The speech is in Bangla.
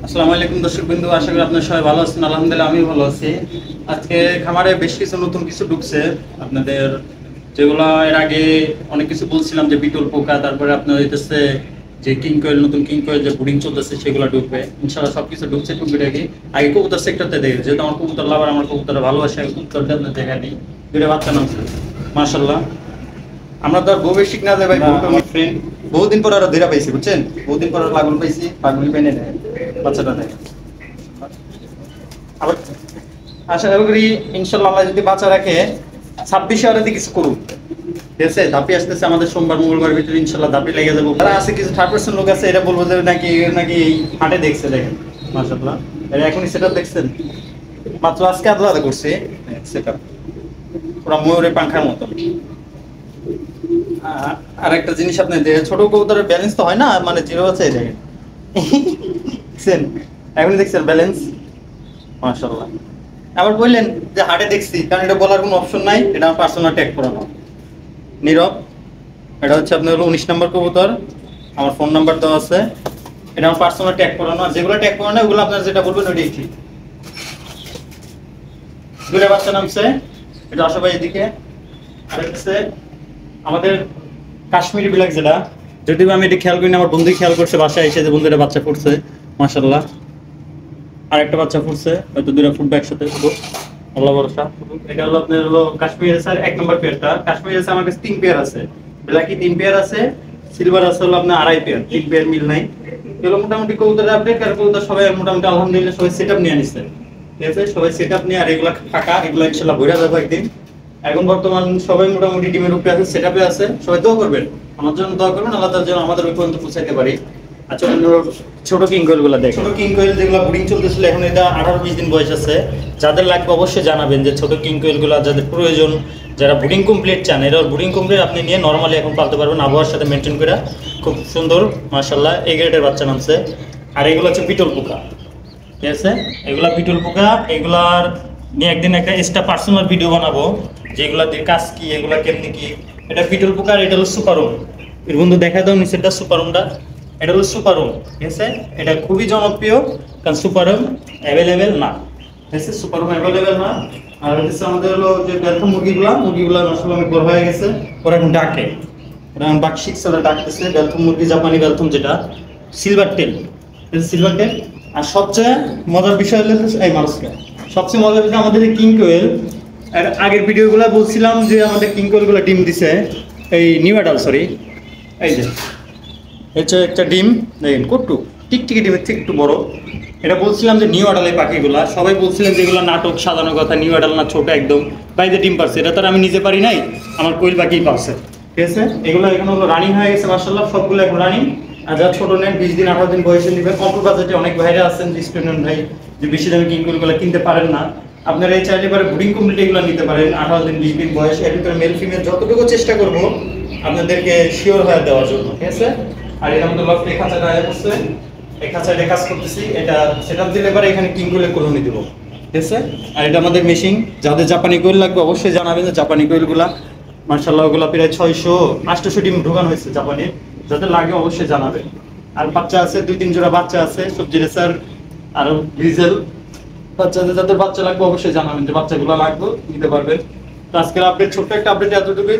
আসসালামু আলাইকুম দর্শক বিন্দু, আশা করি আপনারা সবাই ভালো আছেন। আলহামদুলিল্লাহ আমি ভালো আছি। আজকে খামারে বেশ কিছু নতুন কিছু ঢুকছে আপনাদের, যেগুলো এর আগে অনেক কিছু বলছিলাম যে বিটল পোকা, তারপরে আপনার হইতেছে যে কিং কোয়েল, নতুন কিং কোয়েল যে ব্রিডিং চলতেছে সেগুলো ঢুকবে ইনশাআল্লাহ। সবকিছু ঢুকছে টুকিটাকি। আগে কবুতর সেক্টরতে দেখে, যেহেতু আমার কবুতর লাভার, আমার কবুতরটা ভালোবাসে, আমি কবুতরটা আপনার দেখা নিই। দুটো বাচ্চা নামছে মাশাআল্লাহ। আমরা তো আর বউ বেশি না যাই ভাই, আমার ফ্রেন্ড বহুদিন পর আরো ধীরা পাইছি, বুঝছেন? বহুদিন পর লাগুন পাইছি, পাগুলি পেনে নেয় বাচ্চাটা নেয়। আবার আশা করি ইনশাল্লাহ আল্লাহ যদি বাচ্চা রাখে 26 আরতি কিছু করুক, ঠিক আছে? দাপি আসতেছে আমাদের সোমবার মঙ্গলবার ভিতরে ইনশাল্লাহ দাপি লেগে যাবো। তারা আছে কিছু 3% লোক আছে, এটা বলবো যে নাকি নাকি হাটে দেখছে, দেখেন মাশাআল্লাহ। এর এখনই সেটআপ দেখছেন, মাত্র আজকে আদা করছে সেটআপ, পুরো ময়ূরের পাংখার মতো। আর একটা জিনিস আপনি দেখেন, ছোট কবুতরের ব্যালেন্স তো হয় না, মানে জিরো আছে, দেখেন দেখছেন, এখনই দেখছেন ব্যালেন্স মাশাআল্লাহ। আবার বললেন যে হাটে দেখছি, কারণ এটা বলার কোনো অপশন নাই, এটা আমার পার্সোনাল ট্যাগ করানো নীরব। এটা হচ্ছে আপনার 19 নম্বর কবুতর, আমার ফোন নাম্বার দেওয়া আছে। এটা আমার পার্সোনাল ট্যাগ করানো, আর যেগুলো ট্যাগ করানো ওগুলো আপনার যেটা বলবেন ওইটাই ঠিক। দুটো বাচ্চা নামছে, এটা আসো ভাই এদিকে। আর হচ্ছে আমাদের কাশ্মীরি বিলাক, যেটা যদিও আমি এটা খেয়াল করিনি, আমার বন্ধু খেয়াল করছে বাসায় এসে, যে বন্ধুটা বাচ্চা ফুটছে মাশাআল্লাহ। আর একটা বাচ্চা ফুটছে, হয়তো দুইটা ফুটবে একসাথে, শুধু আল্লাহ ভরসা। এটা হলো আপনার হলো কাশ্মীর স্যার 1 নম্বর পেয়ারটা। কাশ্মীর স্যার আমার কাছে 3 পেয়ার আছে, ব্ল্যাকি 3 পেয়ার আছে, সিলভার আছে হলো আপনার 2.5 পেয়ার, 3 পেয়ার মিল নাই। এগুলো মোটামুটি কবুতরের আপডেট, আর কবুতর সবাই মোটামুটি আলহামদুলিল্লাহ সবাই সেটআপ নিয়ে নিছে, ঠিক আছে? সবাই সেটআপ নিয়ে, আর এগুলা ফাঁকা, এগুলো ইনশাআল্লাহ ভরে যাবে একদিন। এখন বর্তমান সবাই মোটামুটি টিমের উপরে আছে, সেটআপে আছে। সবাই দোয়া করবেন, আমার জন্য দোয়া করবেন, আল্লাহ তাআলা যেন আমাদের ওই পর্যন্ত পৌঁছাইতে পারি। আচ্ছা, ছোট কিং কোয়েল গুলা দেখেন, ছোট কিং কোয়েল যেগুলো ব্রিডিং চলতেছিল, এখন এটা 18-20 দিন বয়স আছে। যাদের লাগবে অবশ্যই জানাবেন, যে ছোট কিং কোয়েল গুলা যাদের প্রয়োজন, যারা ব্রিডিং কমপ্লিট চান, এটা ব্রিডিং কমপ্লিট আপনি নিয়ে নরমালি এখন পালতে পারবেন, আবহাওয়ার সাথে মেনটেন করে। খুব সুন্দর মাশাআল্লাহ, এই গ্রেডের বাচ্চা নামছে। আর এগুলো হচ্ছে বিটল পোকা, ঠিক আছে? এগুলা বিটল পোকা, এগুলার নিয়ে একদিন একটা এক্সট্রা পার্সোনাল ভিডিও বানাবো, যে এগুলা দিয়ে কাজ কি, এগুলা কেমনি কি। এটা বিটল পোকা, আর এটা হলো সুপারুম। এর বন্ধু দেখা দাও নিচেরটা, সুপারুমটা, এটা হলো সুপারুম, ঠিক আছে? এটা খুবই জনপ্রিয়, কারণ সুপারুম অ্যাভেলেবেল না, ঠিক আছে? সুপারুম অ্যাভেলেবেল না। আর হচ্ছে আমাদের হলো যে বেলথম মুরগিগুলা মাশাআল্লাহ অনেক বড় হয়ে গেছে, ওরা এখন ডাকে, ওরা এখন বাক শিখছে, ওরা ডাকতেছে। বেলথম মুরগি, জাপানি বেলথম, যেটা সিলভার টেল, সিলভার টেল। আর সবচেয়ে মজার বিষয় হলো এই মানুষকে, সবচেয়ে মজার বিষয় আমাদের এই কিং কোয়েল। আর আগের ভিডিওগুলো বলছিলাম যে আমাদের কিং কোয়েলগুলো ডিম দিছে, এই নিউ অ্যাডাল, সরি, এই যে হচ্ছে একটা ডিম দেখেন, কটু টিকটিকি ডিমের থেকে একটু বড়। এটা বলছিলাম যে নিউ অ্যাডাল, এই পাখিগুলা সবাই বলছিলেন যে এগুলো নাটক, সাজানো কথা, নিউ অ্যাডাল না, ছোট একদম। বাইরে ডিম পারছে, এটা তো আমি নিজে পারি নাই, আমার কোয়েল পাখি পারছে, ঠিক আছে? এগুলো এখন হলো রানিং হয়ে গেছে মাশাআল্লাহ, সবগুলো এখন রানিং। আর যারা ছোট নেন 20 দিন 18 দিন বয়সে নেবেন, অল্প বাজেটে অনেক ভাইরা আছেন যে স্টুডেন্ট ভাই, যে বেশি দামে কিং কোয়েলগুলো কিনতে পারেন না, আপনারা এই চাইলে পরে ব্রিডিং কমপ্লিট এগুলো নিতে পারেন। 18 দিন 20 দিন বয়স, এর ভিতরে মেল ফিমেল যতটুকু চেষ্টা করবো আপনাদেরকে শিওর হয়ে দেওয়ার জন্য, ঠিক আছে? আর এটা আমাদের লফট, এই খাঁচাটা আছে, এই খাঁচাটা কাজ করতেছি, এটা সেটআপ দিলে পরে এখানে কিং কোয়েলের কলোনি দিব, ঠিক আছে? আর এটা আমাদের মেশিন, যাদের জাপানি কোয়েল লাগবে অবশ্যই জানাবেন, যে জাপানি কোয়েলগুলা মাশাআল্লাহ ওগুলা প্রায় 600-800 ডিম ঢোকানো হয়েছে জাপানির, যাদের লাগে অবশ্যই জানাবেন। আর বাচ্চা আছে 2-3 জোড়া বাচ্চা আছে, সবজি রেসার আর ডিজেল বাচ্চা আছে, যাদের বাচ্চা লাগবে অবশ্যই জানাবেন, যে বাচ্চাগুলো লাগবে নিতে পারবেন। তো আজকের আপডেট, ছোট্ট একটা আপডেট এতটুকুই।